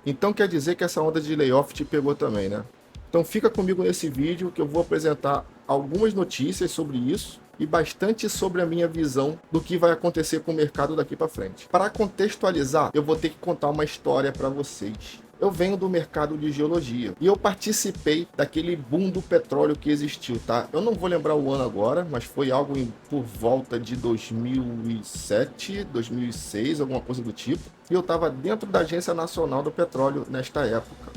Então quer dizer que essa onda de layoff te pegou também, né? Então fica comigo nesse vídeo que eu vou apresentar algumas notícias sobre isso e bastante sobre a minha visão do que vai acontecer com o mercado daqui para frente. Para contextualizar, eu vou ter que contar uma história para vocês. Eu venho do mercado de geologia e eu participei daquele boom do petróleo que existiu, tá? Eu não vou lembrar o ano agora, mas foi algo por volta de 2007, 2006, alguma coisa do tipo. E eu estava dentro da Agência Nacional do Petróleo nesta época.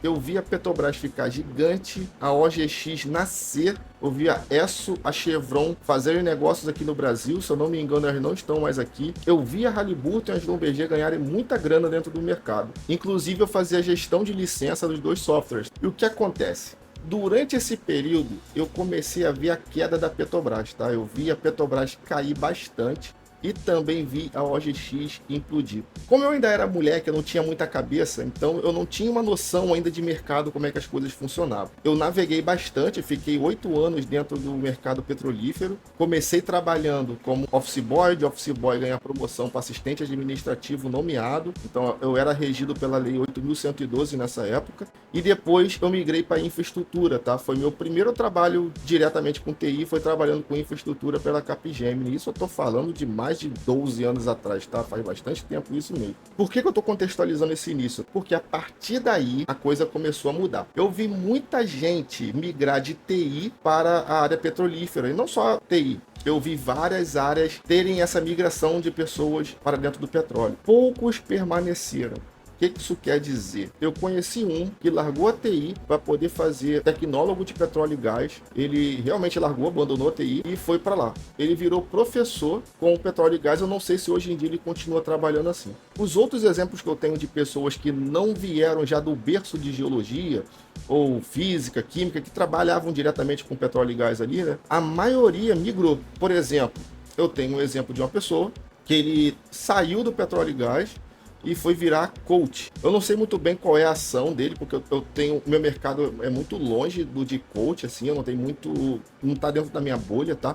Eu vi a Petrobras ficar gigante, a OGX nascer, eu vi a Esso, a Chevron fazerem negócios aqui no Brasil, se eu não me engano elas não estão mais aqui. Eu vi a Halliburton e a Schlumberger ganharem muita grana dentro do mercado. Inclusive eu fazia a gestão de licença dos dois softwares. E o que acontece? Durante esse período, eu comecei a ver a queda da Petrobras, tá? Eu vi a Petrobras cair bastante e também vi a OGX implodir. Como eu ainda era moleque, eu não tinha muita cabeça, então eu não tinha uma noção ainda de mercado, como é que as coisas funcionavam. Eu naveguei bastante, fiquei 8 anos dentro do mercado petrolífero, comecei trabalhando como office boy, de office boy ganhar promoção para assistente administrativo nomeado, então eu era regido pela lei 8.112 nessa época, e depois eu migrei para infraestrutura, tá? Foi meu primeiro trabalho diretamente com TI, foi trabalhando com infraestrutura pela Capgemini. Isso eu tô falando de mais de 12 anos atrás, tá? Faz bastante tempo isso mesmo. Por que eu tô contextualizando esse início? Porque a partir daí a coisa começou a mudar. Eu vi muita gente migrar de TI para a área petrolífera, e não só TI. Eu vi várias áreas terem essa migração de pessoas para dentro do petróleo. Poucos permaneceram. O que isso quer dizer? Eu conheci um que largou a TI para poder fazer tecnólogo de petróleo e gás. Ele realmente largou, abandonou a TI e foi para lá. Ele virou professor com o petróleo e gás. Eu não sei se hoje em dia ele continua trabalhando assim. Os outros exemplos que eu tenho de pessoas que não vieram já do berço de geologia ou física, química, que trabalhavam diretamente com petróleo e gás ali, né? A maioria migrou. Por exemplo, eu tenho um exemplo de uma pessoa que ele saiu do petróleo e gás e foi virar coach. Eu não sei muito bem qual é a ação dele, porque eu tenho, meu mercado é muito longe do de coach, assim, eu não tenho muito, não tá dentro da minha bolha, tá?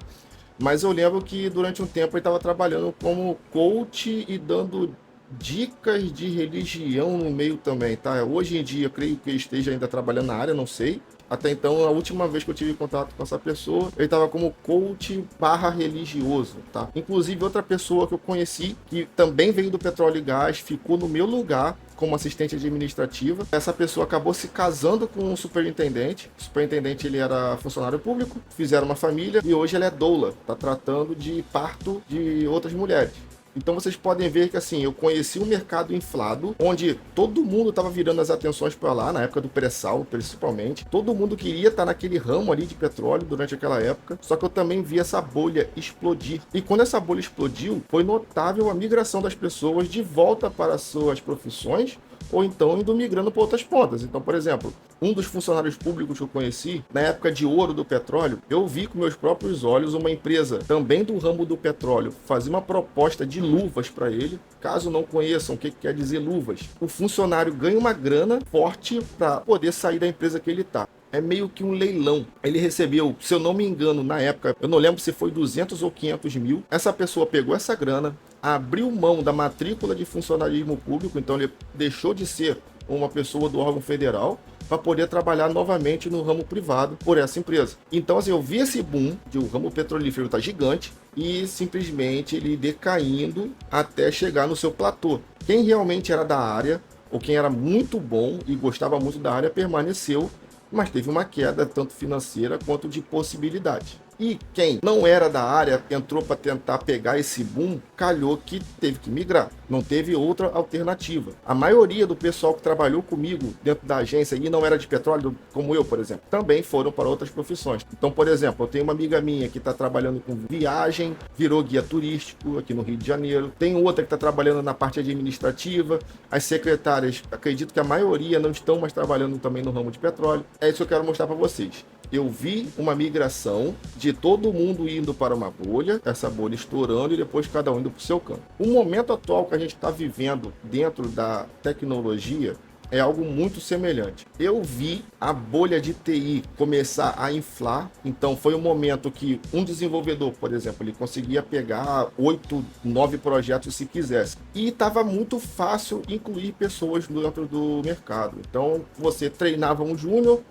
Mas eu lembro que durante um tempo ele estava trabalhando como coach e dando dicas de religião no meio também, tá? Hoje em dia, eu creio que ele esteja ainda trabalhando na área, não sei. Até então, a última vez que eu tive contato com essa pessoa, ele estava como coach barra religioso, tá? Inclusive, outra pessoa que eu conheci, que também veio do petróleo e gás, ficou no meu lugar como assistente administrativa. Essa pessoa acabou se casando com um superintendente. O superintendente, ele era funcionário público, fizeram uma família e hoje ele é doula, tá tratando de parto de outras mulheres. Então vocês podem ver que assim, eu conheci um mercado inflado, onde todo mundo estava virando as atenções para lá, na época do pré-sal principalmente. Todo mundo queria estar naquele ramo ali de petróleo durante aquela época, só que eu também vi essa bolha explodir. E quando essa bolha explodiu, foi notável a migração das pessoas de volta para suas profissões, ou então indo migrando para outras pontas. Então, por exemplo, um dos funcionários públicos que eu conheci, na época de ouro do petróleo, eu vi com meus próprios olhos uma empresa também do ramo do petróleo fazer uma proposta de luvas para ele. Caso não conheçam o que quer dizer luvas, o funcionário ganha uma grana forte para poder sair da empresa que ele está. É meio que um leilão. Ele recebeu, se eu não me engano, na época, eu não lembro se foi 200 ou 500 mil. Essa pessoa pegou essa grana, abriu mão da matrícula de funcionalismo público, então ele deixou de ser uma pessoa do órgão federal para poder trabalhar novamente no ramo privado por essa empresa. Então, assim, eu vi esse boom de o ramo petrolífero tá gigante e simplesmente ele decaindo até chegar no seu platô. Quem realmente era da área, ou quem era muito bom e gostava muito da área, permaneceu, mas teve uma queda tanto financeira quanto de possibilidade. E quem não era da área, entrou para tentar pegar esse boom, calhou que teve que migrar. Não teve outra alternativa. A maioria do pessoal que trabalhou comigo dentro da agência e não era de petróleo, como eu, por exemplo, também foram para outras profissões. Então, por exemplo, eu tenho uma amiga minha que está trabalhando com viagem, virou guia turístico aqui no Rio de Janeiro. Tem outra que está trabalhando na parte administrativa. As secretárias, acredito que a maioria não estão mais trabalhando também no ramo de petróleo. É isso que eu quero mostrar para vocês. Eu vi uma migração de todo mundo indo para uma bolha, essa bolha estourando e depois cada um indo para o seu campo. O momento atual que a gente está vivendo dentro da tecnologia é algo muito semelhante. Eu vi a bolha de TI começar a inflar, então foi um momento que um desenvolvedor, por exemplo, ele conseguia pegar 8, 9 projetos se quisesse. E estava muito fácil incluir pessoas dentro do mercado. Então você treinava um júnior,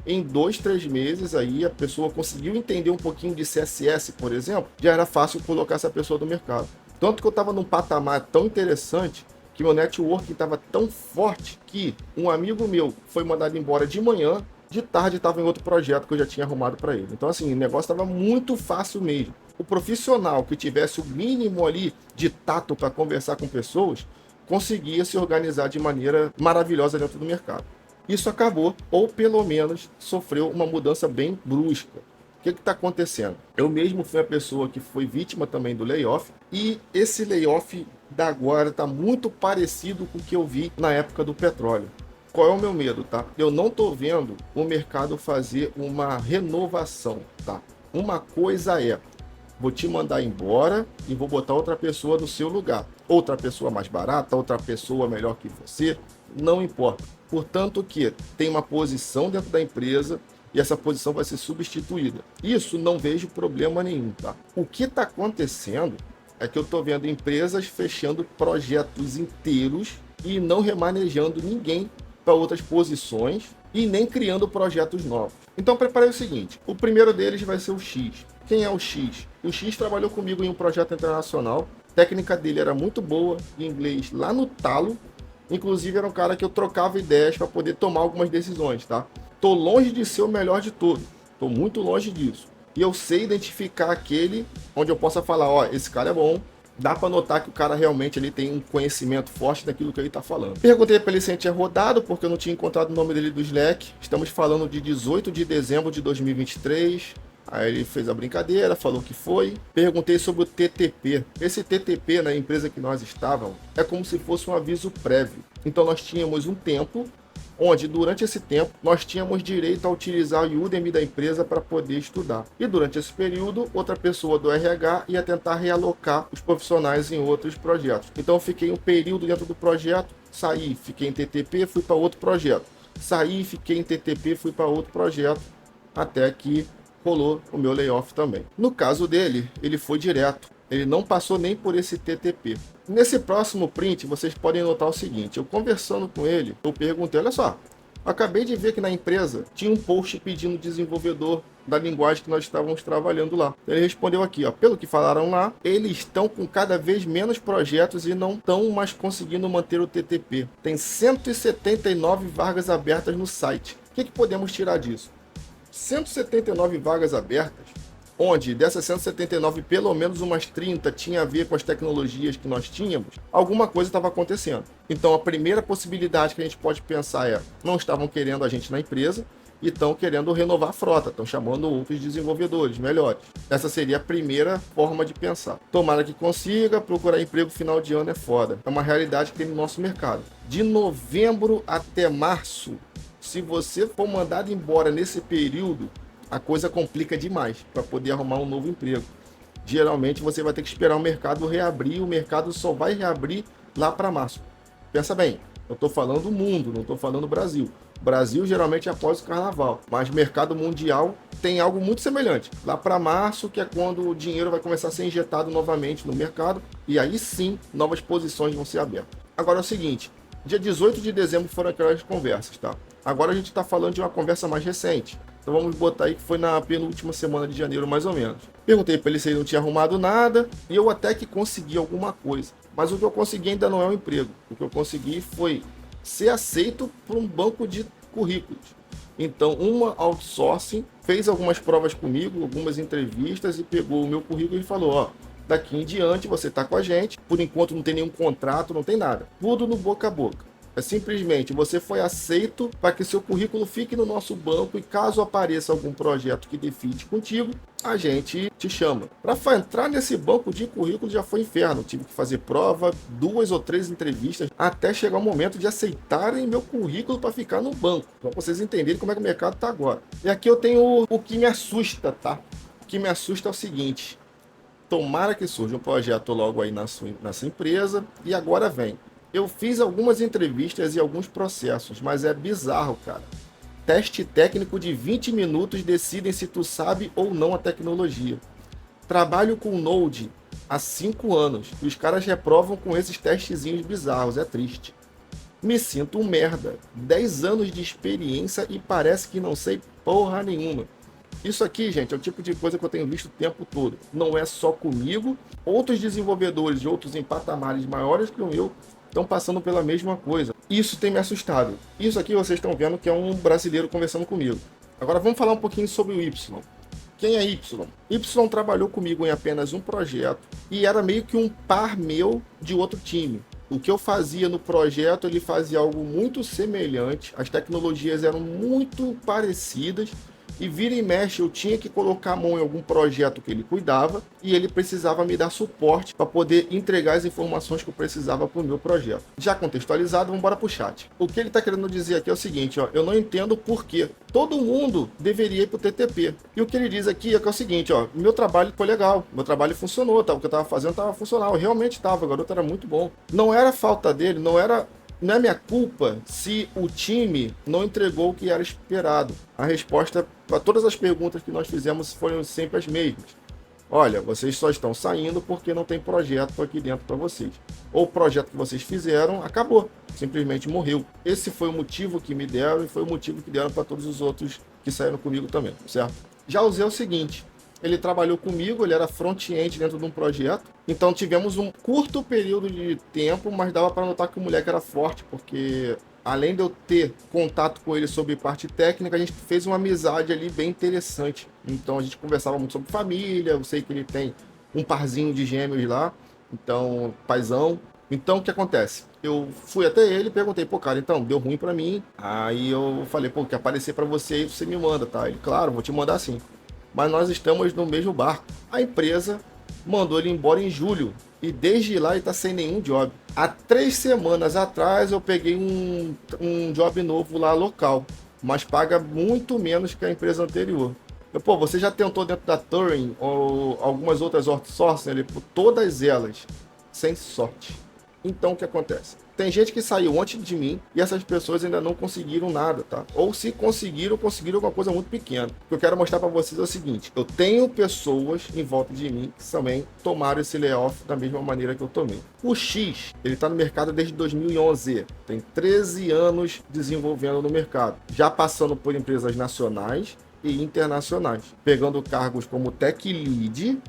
em 2, 3 meses aí a pessoa conseguiu entender um pouquinho de CSS, por exemplo, já era fácil colocar essa pessoa no mercado. Tanto que eu estava num patamar tão interessante que meu network estava tão forte que um amigo meu foi mandado embora de manhã, de tarde estava em outro projeto que eu já tinha arrumado para ele. Então assim, o negócio estava muito fácil mesmo. O profissional que tivesse o mínimo ali de tato para conversar com pessoas, conseguia se organizar de maneira maravilhosa dentro do mercado. Isso acabou, ou pelo menos sofreu uma mudança bem brusca. O que está acontecendo? Eu mesmo fui a pessoa que foi vítima também do layoff, e esse layoff da agora está muito parecido com o que eu vi na época do petróleo. Qual é o meu medo, tá? Eu não estou vendo o mercado fazer uma renovação, tá? Uma coisa é, vou te mandar embora e vou botar outra pessoa no seu lugar. Outra pessoa mais barata, outra pessoa melhor que você, não importa. Portanto, que tem uma posição dentro da empresa e essa posição vai ser substituída. Isso não vejo problema nenhum, tá? O que está acontecendo é que eu estou vendo empresas fechando projetos inteiros e não remanejando ninguém para outras posições e nem criando projetos novos. Então, preparei o seguinte: o primeiro deles vai ser o X. Quem é o X? O X trabalhou comigo em um projeto internacional. A técnica dele era muito boa, em inglês lá no talo. Inclusive, era um cara que eu trocava ideias para poder tomar algumas decisões, tá? Tô longe de ser o melhor de todos. Tô muito longe disso. E eu sei identificar aquele onde eu possa falar, ó, esse cara é bom. Dá para notar que o cara realmente ele tem um conhecimento forte daquilo que ele está falando. Perguntei para ele se ele tinha rodado, porque eu não tinha encontrado o nome dele do Slack. Estamos falando de 18 de dezembro de 2023. Aí ele fez a brincadeira, falou que foi. Perguntei sobre o TTP. Esse TTP na empresa que nós estávamos é como se fosse um aviso prévio. Então nós tínhamos um tempo onde durante esse tempo nós tínhamos direito a utilizar o Udemy da empresa para poder estudar. E durante esse período, outra pessoa do RH ia tentar realocar os profissionais em outros projetos. Então eu fiquei um período dentro do projeto, saí, fiquei em TTP, fui para outro projeto. Saí, fiquei em TTP, fui para outro projeto, até que rolou o meu layoff também. No caso dele, ele foi direto. Ele não passou nem por esse TTP. Nesse próximo print, vocês podem notar o seguinte: eu conversando com ele, eu perguntei, olha só, acabei de ver que na empresa tinha um post pedindo desenvolvedor da linguagem que nós estávamos trabalhando lá. Ele respondeu aqui, ó, pelo que falaram lá, eles estão com cada vez menos projetos e não estão mais conseguindo manter o TTP. Tem 179 vagas abertas no site. O que podemos tirar disso? 179 vagas abertas, onde dessas 179, pelo menos umas 30 tinha a ver com as tecnologias que nós tínhamos, alguma coisa estava acontecendo. Então a primeira possibilidade que a gente pode pensar é, não estavam querendo a gente na empresa e estão querendo renovar a frota, estão chamando outros desenvolvedores melhores. Essa seria a primeira forma de pensar. Tomara que consiga, procurar emprego final de ano é foda. É uma realidade que tem no nosso mercado. De novembro até março, se você for mandado embora nesse período, a coisa complica demais para poder arrumar um novo emprego. Geralmente você vai ter que esperar o mercado reabrir, o mercado só vai reabrir lá para março. Pensa bem, eu estou falando do mundo, não estou falando do Brasil. Brasil geralmente é após o carnaval, mas mercado mundial tem algo muito semelhante. Lá para março, que é quando o dinheiro vai começar a ser injetado novamente no mercado, e aí sim, novas posições vão ser abertas. Agora é o seguinte, dia 18 de dezembro foram aquelas conversas, tá? Agora a gente está falando de uma conversa mais recente. Então vamos botar aí que foi na penúltima semana de janeiro, mais ou menos. Perguntei para ele se ele não tinha arrumado nada, e eu até que consegui alguma coisa. Mas o que eu consegui ainda não é um emprego. O que eu consegui foi ser aceito por um banco de currículos. Então, uma outsourcing fez algumas provas comigo, algumas entrevistas, e pegou o meu currículo e falou, ó, daqui em diante você está com a gente, por enquanto não tem nenhum contrato, não tem nada. Tudo no boca a boca. É simplesmente, você foi aceito para que seu currículo fique no nosso banco e caso apareça algum projeto que define contigo, a gente te chama. Para entrar nesse banco de currículo já foi inferno. Tive que fazer prova, 2 ou 3 entrevistas, até chegar o momento de aceitarem meu currículo para ficar no banco. Para vocês entenderem como é que o mercado está agora. E aqui eu tenho o que me assusta, tá? O que me assusta é o seguinte: tomara que surja um projeto logo aí na sua empresa, e agora vem. Eu fiz algumas entrevistas e alguns processos, mas é bizarro, cara. Teste técnico de 20 minutos decidem se tu sabe ou não a tecnologia. Trabalho com Node há 5 anos e os caras reprovam com esses testezinhos bizarros, é triste. Me sinto um merda. 10 anos de experiência e parece que não sei porra nenhuma. Isso aqui, gente, é o tipo de coisa que eu tenho visto o tempo todo. Não é só comigo. Outros desenvolvedores e outros em patamares maiores que o meu estão passando pela mesma coisa. Isso tem me assustado. Isso aqui vocês estão vendo que é um brasileiro conversando comigo. Agora vamos falar um pouquinho sobre o Y. Quem é Y? Y trabalhou comigo em apenas um projeto e era meio que um par meu de outro time. O que eu fazia no projeto, ele fazia algo muito semelhante, as tecnologias eram muito parecidas e vira e mexe eu tinha que colocar a mão em algum projeto que ele cuidava e ele precisava me dar suporte para poder entregar as informações que eu precisava para o meu projeto. Já contextualizado, vamos embora para o chat. O que ele está querendo dizer aqui é o seguinte, ó, eu não entendo por que todo mundo deveria ir para o TTP. E o que ele diz aqui é que é o seguinte, ó, meu trabalho foi legal, meu trabalho funcionou, tá? O que eu estava fazendo estava funcional, realmente estava, o garoto era muito bom. Não era falta dele, não é minha culpa se o time não entregou o que era esperado. A resposta para todas as perguntas que nós fizemos foram sempre as mesmas. Olha, vocês só estão saindo porque não tem projeto aqui dentro para vocês. Ou o projeto que vocês fizeram acabou, simplesmente morreu. Esse foi o motivo que me deram e foi o motivo que deram para todos os outros que saíram comigo também, certo? Já usei o seguinte, ele trabalhou comigo, ele era front-end dentro de um projeto, então tivemos um curto período de tempo, mas dava para notar que o moleque era forte, porque além de eu ter contato com ele sobre parte técnica, a gente fez uma amizade ali bem interessante. Então a gente conversava muito sobre família, eu sei que ele tem um parzinho de gêmeos lá, então, paizão. Então o que acontece? Eu fui até ele e perguntei, pô, cara, então, deu ruim pra mim. Aí eu falei, pô, quer aparecer pra você aí, você me manda, tá? Ele, claro, vou te mandar sim. Mas nós estamos no mesmo barco. A empresa mandou ele embora em julho e desde lá ele está sem nenhum job. Há 3 semanas atrás eu peguei um job novo lá local, mas paga muito menos que a empresa anterior. Pô, você já tentou dentro da Turing ou algumas outras outsourcing, todas elas, sem sorte. Então o que acontece? Tem gente que saiu antes de mim e essas pessoas ainda não conseguiram nada, tá? Ou se conseguiram, conseguiram alguma coisa muito pequena. O que eu quero mostrar para vocês é o seguinte, eu tenho pessoas em volta de mim que também tomaram esse layoff da mesma maneira que eu tomei. O X, ele tá no mercado desde 2011, tem 13 anos desenvolvendo no mercado, já passando por empresas nacionais e internacionais, pegando cargos como Tech Lead,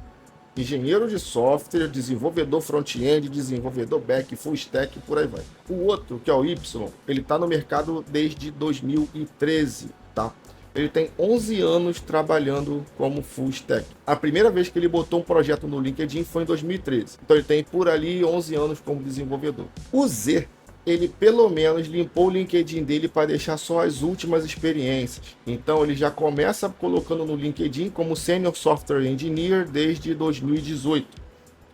engenheiro de software, desenvolvedor front-end, desenvolvedor back, full stack, por aí vai. O outro, que é o Y, ele está no mercado desde 2013, tá? Ele tem 11 anos trabalhando como full stack. A primeira vez que ele botou um projeto no LinkedIn foi em 2013. Então ele tem por ali 11 anos como desenvolvedor. O Z, ele pelo menos limpou o LinkedIn dele para deixar só as últimas experiências. Então ele já começa colocando no LinkedIn como Senior Software Engineer desde 2018.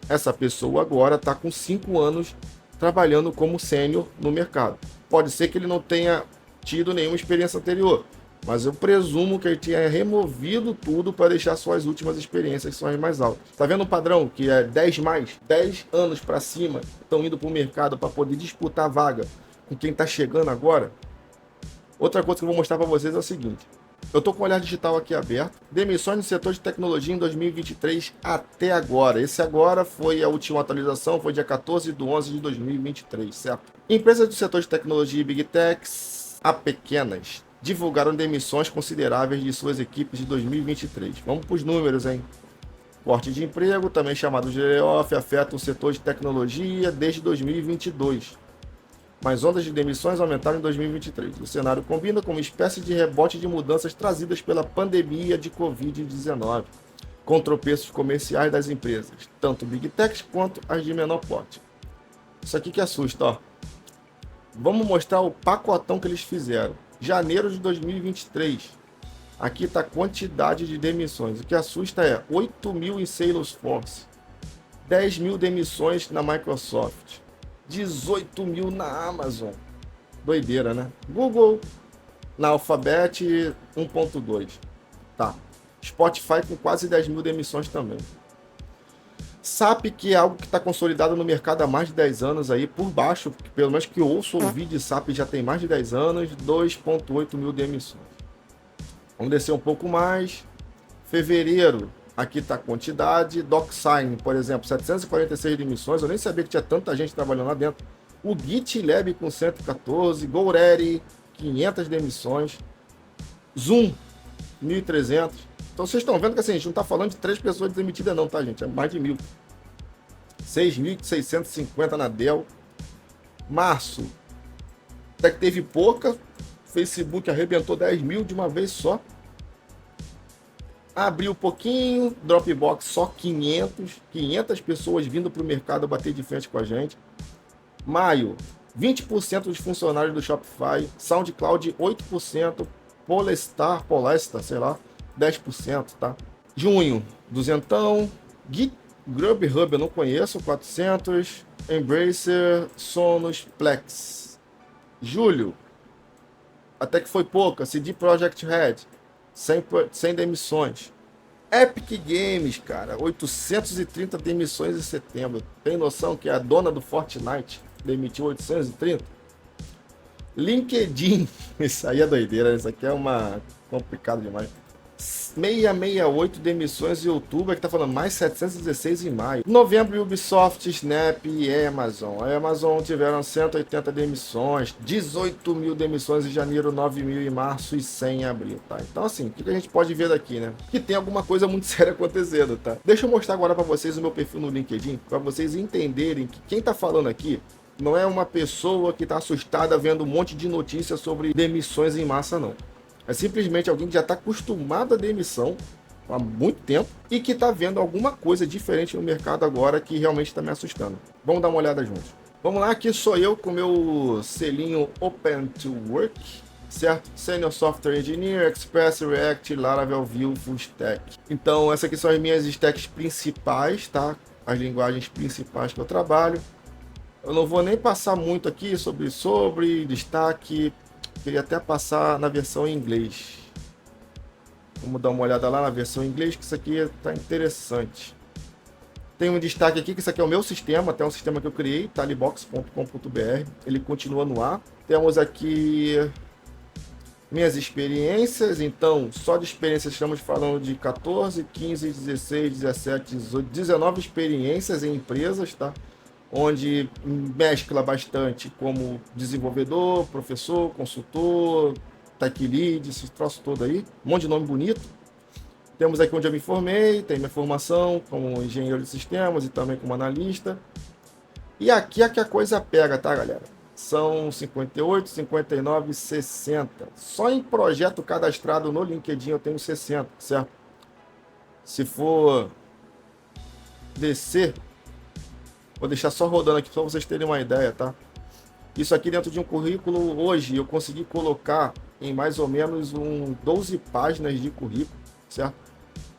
Essa pessoa agora está com 5 anos trabalhando como sênior no mercado. Pode ser que ele não tenha tido nenhuma experiência anterior, mas eu presumo que ele tinha removido tudo para deixar só as últimas experiências, que são as mais altas. Tá vendo o padrão? Que é 10 anos para cima, estão indo para o mercado para poder disputar a vaga com quem está chegando agora. Outra coisa que eu vou mostrar para vocês é o seguinte. Eu estou com o Olhar Digital aqui aberto. Demissões no setor de tecnologia em 2023 até agora. Esse agora foi a última atualização, foi dia 14/11/2023, certo? Empresas do setor de tecnologia e Big Techs, a pequenas, divulgaram demissões consideráveis de suas equipes de 2023. Vamos para os números, hein? Corte de emprego, também chamado de layoff, afeta o setor de tecnologia desde 2022. Mas ondas de demissões aumentaram em 2023. O cenário combina com uma espécie de rebote de mudanças trazidas pela pandemia de Covid-19, com tropeços comerciais das empresas, tanto Big Techs quanto as de menor porte. Isso aqui que assusta, ó. Vamos mostrar o pacotão que eles fizeram. Janeiro de 2023. Aqui está a quantidade de demissões. O que assusta é 8 mil em Salesforce, 10 mil demissões na Microsoft, 18 mil na Amazon. Doideira, né? Google, na Alphabet 1.2. Tá. Spotify com quase 10 mil demissões também. SAP, que é algo que está consolidado no mercado há mais de 10 anos aí, por baixo, pelo menos que eu ouço ouvir de SAP já tem mais de 10 anos, 2,8 mil demissões. Vamos descer um pouco mais. Fevereiro, aqui está a quantidade. DocSign, por exemplo, 746 demissões. Eu nem sabia que tinha tanta gente trabalhando lá dentro. O GitLab com 114. GoReady, 500 demissões. Zoom, 1.300. Então vocês estão vendo que assim, a gente não está falando de 3 pessoas demitidas não, tá, gente? É mais de 1.000. 6.650 na Dell. Março, até que teve pouca. Facebook arrebentou 10 mil de uma vez só. Abriu um pouquinho. Dropbox só 500 pessoas vindo para o mercado bater de frente com a gente. Maio, 20% dos funcionários do Shopify. SoundCloud, 8%. Polestar, sei lá, 10%, tá? Junho, 200. GitHub eu não conheço, 400. Embracer, Sonos, Plex. Julho, até que foi pouca. CD Projekt Red, 100 demissões. Epic Games, cara, 830 demissões em setembro. Tem noção que a dona do Fortnite demitiu 830? LinkedIn, isso aí é doideira, isso aqui é uma complicado demais. 668 demissões em outubro, que tá falando mais 716 em maio. Novembro, Ubisoft, Snap e Amazon. A Amazon tiveram 180 demissões, 18 mil demissões em janeiro, 9 mil em março e 100 em abril, tá? Então assim, o que a gente pode ver daqui, né? Que tem alguma coisa muito séria acontecendo, tá? Deixa eu mostrar agora para vocês o meu perfil no LinkedIn, para vocês entenderem que quem tá falando aqui não é uma pessoa que tá assustada vendo um monte de notícias sobre demissões em massa, não. É simplesmente alguém que já está acostumado à demissão há muito tempo e que está vendo alguma coisa diferente no mercado agora que realmente está me assustando. Vamos dar uma olhada juntos. Vamos lá, aqui sou eu com meu selinho Open to Work, certo? Senior Software Engineer, Express, React, Laravel, Vue, Full Stack. Então, essas aqui são as minhas stacks principais, tá? As linguagens principais que eu trabalho. Eu não vou nem passar muito aqui sobre destaque. Queria até passar na versão em inglês. Vamos dar uma olhada lá na versão em inglês, que isso aqui está interessante. Tem um destaque aqui, que isso aqui é o meu sistema, até um sistema que eu criei, talibox.com.br. Ele continua no ar. Temos aqui minhas experiências. Então, só de experiências estamos falando de 14, 15, 16, 17, 18, 19 experiências em empresas, tá? Onde mescla bastante como desenvolvedor, professor, consultor, tech lead, esse troço todo aí, um monte de nome bonito. Temos aqui onde eu me formei, tem minha formação como engenheiro de sistemas e também como analista. E aqui é que a coisa pega, tá, galera? São 58, 59, 60. Só em projeto cadastrado no LinkedIn eu tenho 60, certo? Se for descer, vou deixar só rodando aqui para vocês terem uma ideia, tá? Isso aqui dentro de um currículo, hoje eu consegui colocar em mais ou menos 12 páginas de currículo, certo?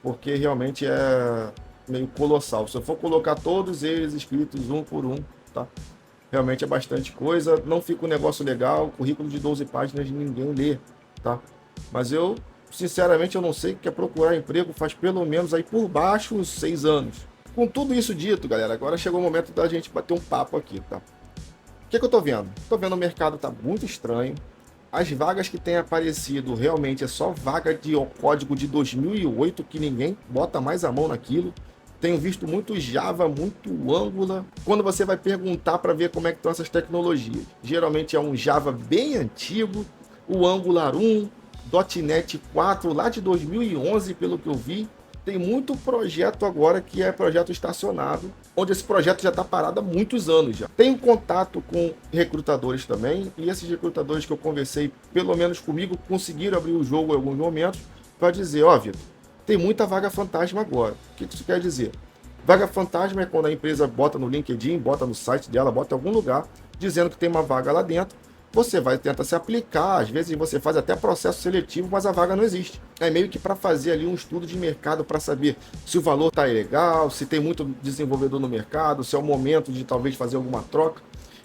Porque realmente é meio colossal. Se eu for colocar todos eles escritos um por um, tá? Realmente é bastante coisa, não fica um negócio legal, currículo de 12 páginas ninguém lê, tá? Mas eu, sinceramente, eu não sei o que é procurar emprego, faz pelo menos aí por baixo uns 6 anos. Com tudo isso dito, galera, agora chegou o momento da gente bater um papo aqui, tá? O que eu tô vendo? Tô vendo o mercado tá muito estranho. As vagas que têm aparecido realmente é só vaga de código de 2008 que ninguém bota mais a mão naquilo. Tenho visto muito Java, muito Angular. Quando você vai perguntar para ver como é que estão essas tecnologias, geralmente é um Java bem antigo, o Angular 1, .NET 4 lá de 2011, pelo que eu vi. Tem muito projeto agora que é projeto estacionado, onde esse projeto já está parado há muitos anos já. Tenho contato com recrutadores também, e esses recrutadores que eu conversei, pelo menos comigo, conseguiram abrir o jogo em alguns momentos para dizer, ó, Vitor, tem muita vaga fantasma agora. O que isso quer dizer? Vaga fantasma é quando a empresa bota no LinkedIn, bota no site dela, bota em algum lugar, dizendo que tem uma vaga lá dentro. Você vai tentar se aplicar, às vezes você faz até processo seletivo, mas a vaga não existe. É meio que para fazer ali um estudo de mercado para saber se o valor está legal, se tem muito desenvolvedor no mercado, se é o momento de talvez fazer alguma troca.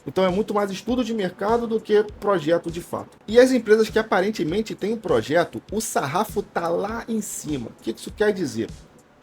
Então é muito mais estudo de mercado do que projeto de fato. E as empresas que aparentemente têm um projeto, o sarrafo está lá em cima. O que isso quer dizer?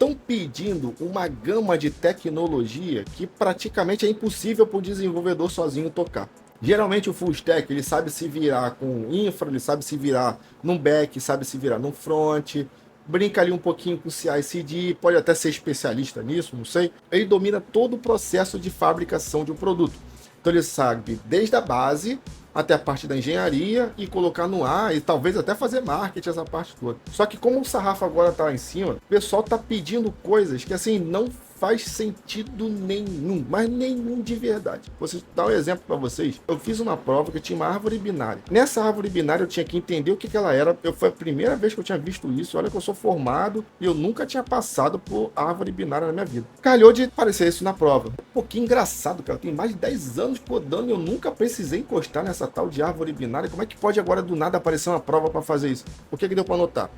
estão pedindo uma gama de tecnologia que praticamente é impossível para o desenvolvedor sozinho tocar. Geralmente o full stack, ele sabe se virar com infra, ele sabe se virar num back, sabe se virar num front, brinca ali um pouquinho com CI/CD, pode até ser especialista nisso, não sei. Ele domina todo o processo de fabricação de um produto. Então ele sabe desde a base até a parte da engenharia e colocar no ar e talvez até fazer marketing, essa parte toda. Só que como o sarrafo agora está lá em cima, o pessoal está pedindo coisas que assim não faz sentido nenhum, mas nenhum de verdade. Vou dar um exemplo para vocês. Eu fiz uma prova que tinha uma árvore binária. Nessa árvore binária eu tinha que entender o que ela era. Foi a primeira vez que eu tinha visto isso. Olha que eu sou formado e eu nunca tinha passado por árvore binária na minha vida. Calhou de aparecer isso na prova. Um pouquinho engraçado, cara. Eu tenho mais de 10 anos codando e eu nunca precisei encostar nessa tal de árvore binária. Como é que pode agora do nada aparecer uma prova para fazer isso? O que deu para anotar?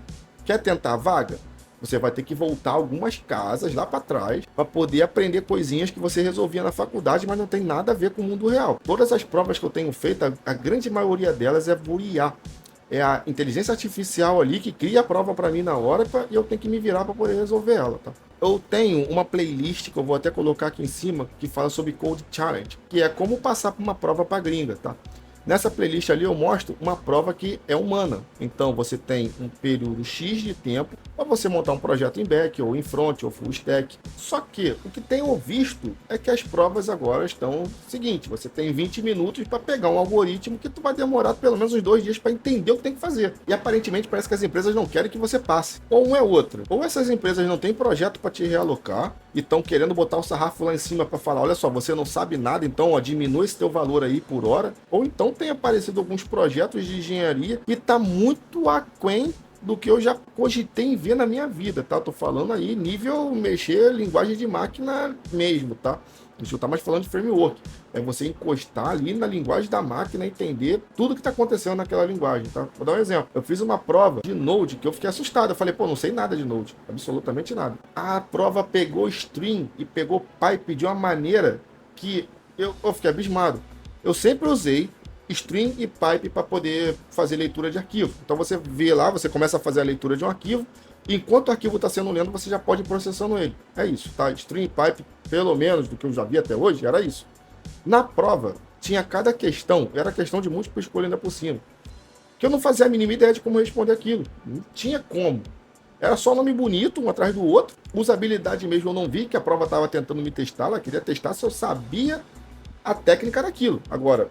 Quer tentar a vaga? Você vai ter que voltar algumas casas lá para trás para poder aprender coisinhas que você resolvia na faculdade, mas não tem nada a ver com o mundo real. Todas as provas que eu tenho feito, a grande maioria delas é por IA. É a inteligência artificial ali que cria a prova para mim na hora e eu tenho que me virar para poder resolver ela, tá? Eu tenho uma playlist que eu vou até colocar aqui em cima que fala sobre Code Challenge, que é como passar por uma prova para gringa, tá? Nessa playlist ali eu mostro uma prova que é humana. Então você tem um período X de tempo para você montar um projeto em back, ou em front, ou full stack. Só que o que tenho visto é que as provas agora estão seguinte, você tem 20 minutos para pegar um algoritmo que tu vai demorar pelo menos uns 2 dias para entender o que tem que fazer. E aparentemente parece que as empresas não querem que você passe. Ou um é outro. Ou essas empresas não têm projeto para te realocar e estão querendo botar o sarrafo lá em cima para falar, olha só, você não sabe nada, então ó, diminui esse teu valor aí por hora. Ou então tem aparecido alguns projetos de engenharia que está muito aquém do que eu já cogitei em ver na minha vida, tá? Tô falando aí nível mexer linguagem de máquina mesmo, tá? Deixa eu estar mais falando de framework. É você encostar ali na linguagem da máquina, entender tudo que está acontecendo naquela linguagem, tá? Vou dar um exemplo. Eu fiz uma prova de Node que eu fiquei assustado. Eu falei, pô, não sei nada de Node. Absolutamente nada. A prova pegou string e pegou pipe de uma maneira que eu fiquei abismado. Eu sempre usei string e pipe para poder fazer leitura de arquivo. Então você vê lá, você começa a fazer a leitura de um arquivo, e enquanto o arquivo está sendo lido, você já pode ir processando ele. É isso, tá? String e pipe, pelo menos do que eu já vi até hoje, era isso. Na prova, tinha cada questão, era questão de múltipla escolha ainda por cima, que eu não fazia a mínima ideia de como responder aquilo. Não tinha como. Era só nome bonito, um atrás do outro. Usabilidade mesmo eu não vi, que a prova estava tentando me testar, ela queria testar se eu sabia a técnica daquilo. Agora,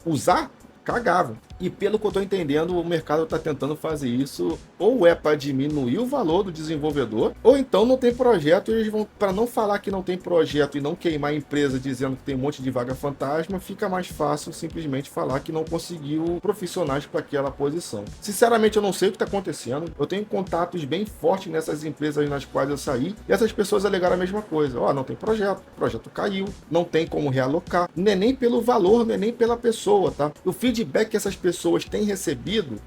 usar, cagava. E pelo que eu estou entendendo, o mercado está tentando fazer isso, ou é para diminuir o valor do desenvolvedor, ou então não tem projeto, e eles vão, para não falar que não tem projeto e não queimar a empresa dizendo que tem um monte de vaga fantasma, fica mais fácil simplesmente falar que não conseguiu profissionais para aquela posição. Sinceramente, eu não sei o que está acontecendo. Eu tenho contatos bem fortes nessas empresas nas quais eu saí, e essas pessoas alegaram a mesma coisa. Ó, não tem projeto, o projeto caiu, não tem como realocar, não é nem pelo valor, não é nem pela pessoa, tá? O feedback que essas pessoas têm recebido,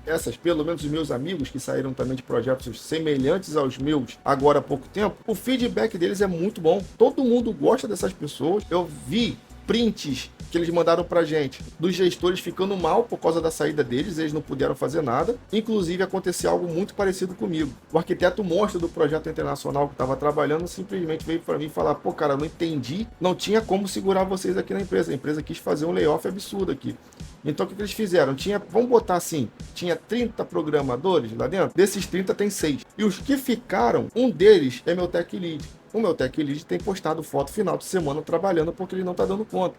pelo menos os meus amigos que saíram também de projetos semelhantes aos meus agora há pouco tempo, o feedback deles é muito bom. Todo mundo gosta dessas pessoas. Eu vi prints que eles mandaram pra gente dos gestores ficando mal por causa da saída deles, eles não puderam fazer nada. Inclusive aconteceu algo muito parecido comigo. O arquiteto monstro do projeto internacional que estava trabalhando simplesmente veio para mim falar, pô cara, não entendi, não tinha como segurar vocês aqui na empresa. A empresa quis fazer um layoff absurdo aqui. Então o que eles fizeram? Vamos botar assim, tinha 30 programadores lá dentro, desses 30 tem 6. E os que ficaram, um deles é meu tech lead. O meu tech lead tem postado foto final de semana trabalhando porque ele não está dando conta.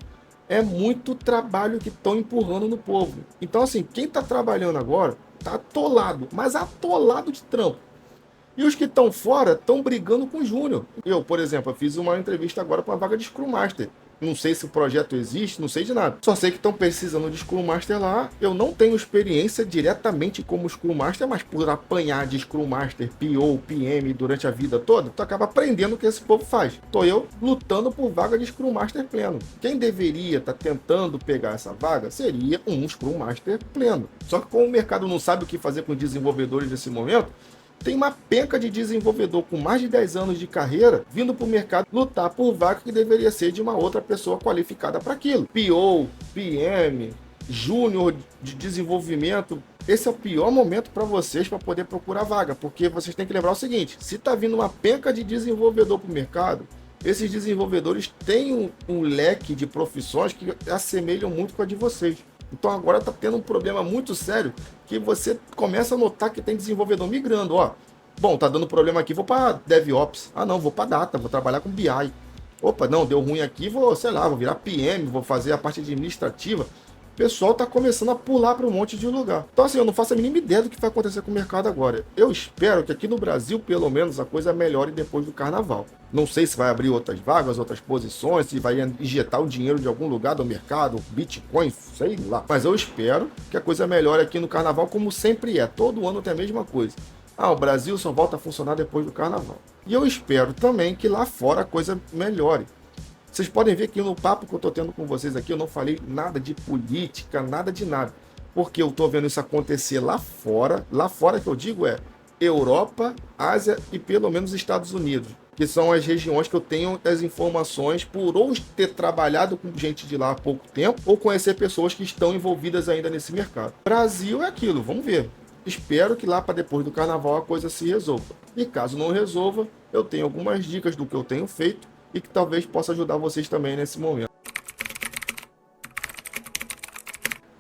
É muito trabalho que estão empurrando no povo. Então assim, quem está trabalhando agora está atolado, mas atolado de trampo. E os que estão fora estão brigando com o Júnior. Eu, por exemplo, eu fiz uma entrevista agora para uma vaga de Scrum Master. Não sei se o projeto existe, não sei de nada. Só sei que estão precisando de Scrum Master lá. Eu não tenho experiência diretamente como Scrum Master, mas por apanhar de Scrum Master, PO, PM durante a vida toda, tu acaba aprendendo o que esse povo faz. Tô eu lutando por vaga de Scrum Master pleno. Quem deveria estar tentando pegar essa vaga seria um Scrum Master pleno. Só que como o mercado não sabe o que fazer com desenvolvedores nesse momento, tem uma penca de desenvolvedor com mais de 10 anos de carreira vindo para o mercado lutar por vaga que deveria ser de uma outra pessoa qualificada para aquilo. PO, PM, júnior de desenvolvimento, esse é o pior momento para vocês para poder procurar vaga, porque vocês têm que lembrar o seguinte: se está vindo uma penca de desenvolvedor para o mercado, esses desenvolvedores têm um leque de profissões que assemelham muito com a de vocês. Então agora está tendo um problema muito sério que você começa a notar que tem desenvolvedor migrando. Ó, bom, tá dando problema aqui, vou para DevOps. Ah, não, vou para Data, vou trabalhar com BI. Opa, não, deu ruim aqui, vou, sei lá, vou virar PM, vou fazer a parte administrativa. O pessoal tá começando a pular para um monte de lugar. Então, assim, eu não faço a mínima ideia do que vai acontecer com o mercado agora. Eu espero que aqui no Brasil, pelo menos, a coisa melhore depois do carnaval. Não sei se vai abrir outras vagas, outras posições, se vai injetar o dinheiro de algum lugar do mercado, Bitcoin, sei lá. Mas eu espero que a coisa melhore aqui no carnaval, como sempre é. Todo ano tem a mesma coisa. Ah, o Brasil só volta a funcionar depois do carnaval. E eu espero também que lá fora a coisa melhore. Vocês podem ver que no papo que eu estou tendo com vocês aqui, eu não falei nada de política, nada de nada. Porque eu estou vendo isso acontecer lá fora. Lá fora que eu digo é Europa, Ásia e pelo menos Estados Unidos. Que são as regiões que eu tenho as informações por ou ter trabalhado com gente de lá há pouco tempo ou conhecer pessoas que estão envolvidas ainda nesse mercado. Brasil é aquilo, vamos ver. Espero que lá para depois do carnaval a coisa se resolva. E caso não resolva, eu tenho algumas dicas do que eu tenho feito e que talvez possa ajudar vocês também nesse momento.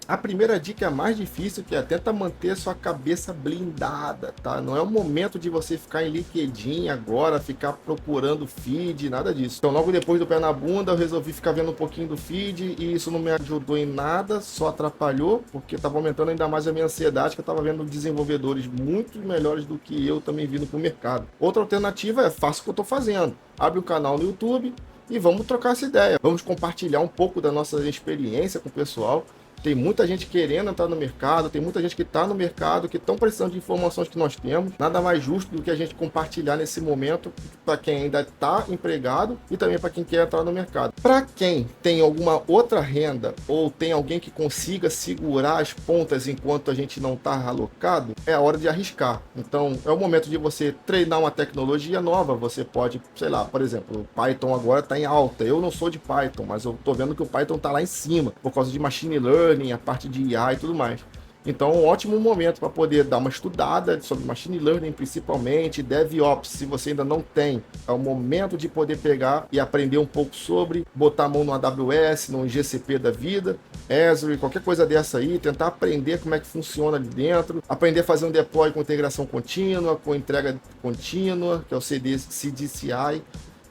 A primeira dica é a mais difícil, que é tenta manter sua cabeça blindada, tá? Não é o momento de você ficar em LinkedIn agora, ficar procurando feed, nada disso. Então logo depois do pé na bunda eu resolvi ficar vendo um pouquinho do feed e isso não me ajudou em nada, só atrapalhou, porque estava aumentando ainda mais a minha ansiedade, que eu estava vendo desenvolvedores muito melhores do que eu também vindo para o mercado. Outra alternativa é faça o que eu estou fazendo. Abre um canal no YouTube e vamos trocar essa ideia. Vamos compartilhar um pouco da nossa experiência com o pessoal. Tem muita gente querendo entrar no mercado, tem muita gente que está no mercado, que estão precisando de informações que nós temos. Nada mais justo do que a gente compartilhar nesse momento para quem ainda está empregado e também para quem quer entrar no mercado. Para quem tem alguma outra renda ou tem alguém que consiga segurar as pontas enquanto a gente não está alocado, é a hora de arriscar. Então é o momento de você treinar uma tecnologia nova. Você pode, sei lá, por exemplo, o Python agora está em alta. Eu não sou de Python, mas eu estou vendo que o Python está lá em cima por causa de machine learning, a parte de IA e tudo mais. Então, um ótimo momento para poder dar uma estudada sobre machine learning, principalmente DevOps. Se você ainda não tem, é o momento de poder pegar e aprender um pouco sobre, botar a mão no AWS, no GCP da vida, Azure, qualquer coisa dessa aí, tentar aprender como é que funciona ali dentro, aprender a fazer um deploy com integração contínua, com entrega contínua, que é o CDCI.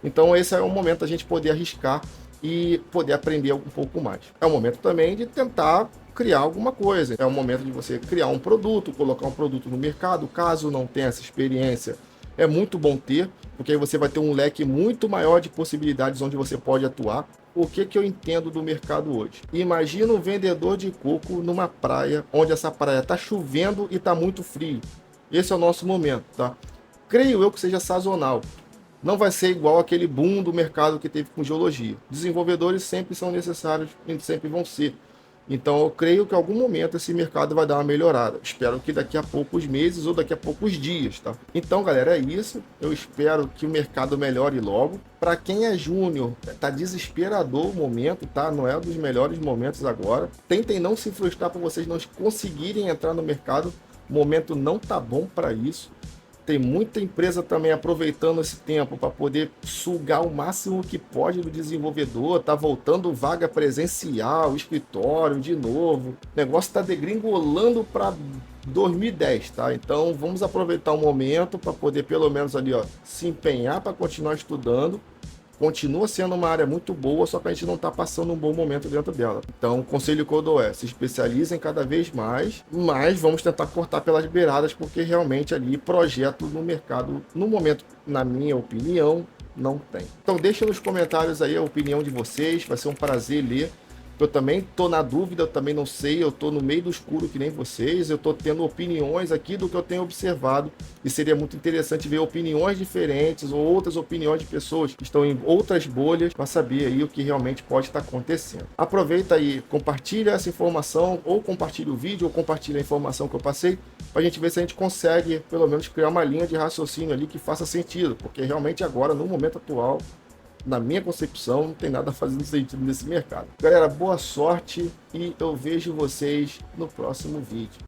Então, esse é o momento da gente poder arriscar e poder aprender um pouco mais. É o momento também de tentar criar alguma coisa. É o momento de você criar um produto, colocar um produto no mercado. Caso não tenha essa experiência, é muito bom ter, porque aí você vai ter um leque muito maior de possibilidades onde você pode atuar. O que eu entendo do mercado hoje? Imagina um vendedor de coco numa praia, onde essa praia está chovendo e está muito frio. Esse é o nosso momento, tá? Creio eu que seja sazonal. Não vai ser igual aquele boom do mercado que teve com geologia. Desenvolvedores sempre são necessários e sempre vão ser. Então eu creio que em algum momento esse mercado vai dar uma melhorada. Espero que daqui a poucos meses ou daqui a poucos dias, tá? Então, galera, é isso. Eu espero que o mercado melhore logo. Para quem é júnior, tá desesperador o momento, tá? Não é um dos melhores momentos agora. Tentem não se frustrar por vocês não conseguirem entrar no mercado. O momento não tá bom para isso. Tem muita empresa também aproveitando esse tempo para poder sugar o máximo que pode do desenvolvedor, tá voltando vaga presencial, escritório de novo. O negócio tá degringolando para 2010, tá? Então vamos aproveitar o momento para poder pelo menos ali, ó, se empenhar para continuar estudando. Continua sendo uma área muito boa, só que a gente não está passando um bom momento dentro dela. Então, o conselho que eu dou é, se especializem cada vez mais, mas vamos tentar cortar pelas beiradas, porque realmente ali projeto no mercado, no momento, na minha opinião, não tem. Então, deixem nos comentários aí a opinião de vocês, vai ser um prazer ler. Eu também estou na dúvida, eu também não sei, eu estou no meio do escuro que nem vocês, eu estou tendo opiniões aqui do que eu tenho observado e seria muito interessante ver opiniões diferentes ou outras opiniões de pessoas que estão em outras bolhas para saber aí o que realmente pode estar acontecendo. Aproveita aí, compartilha essa informação ou compartilha o vídeo ou compartilha a informação que eu passei para a gente ver se a gente consegue pelo menos criar uma linha de raciocínio ali que faça sentido, porque realmente agora, no momento atual, na minha concepção, não tem nada fazendo sentido nesse mercado. Galera, boa sorte e eu vejo vocês no próximo vídeo.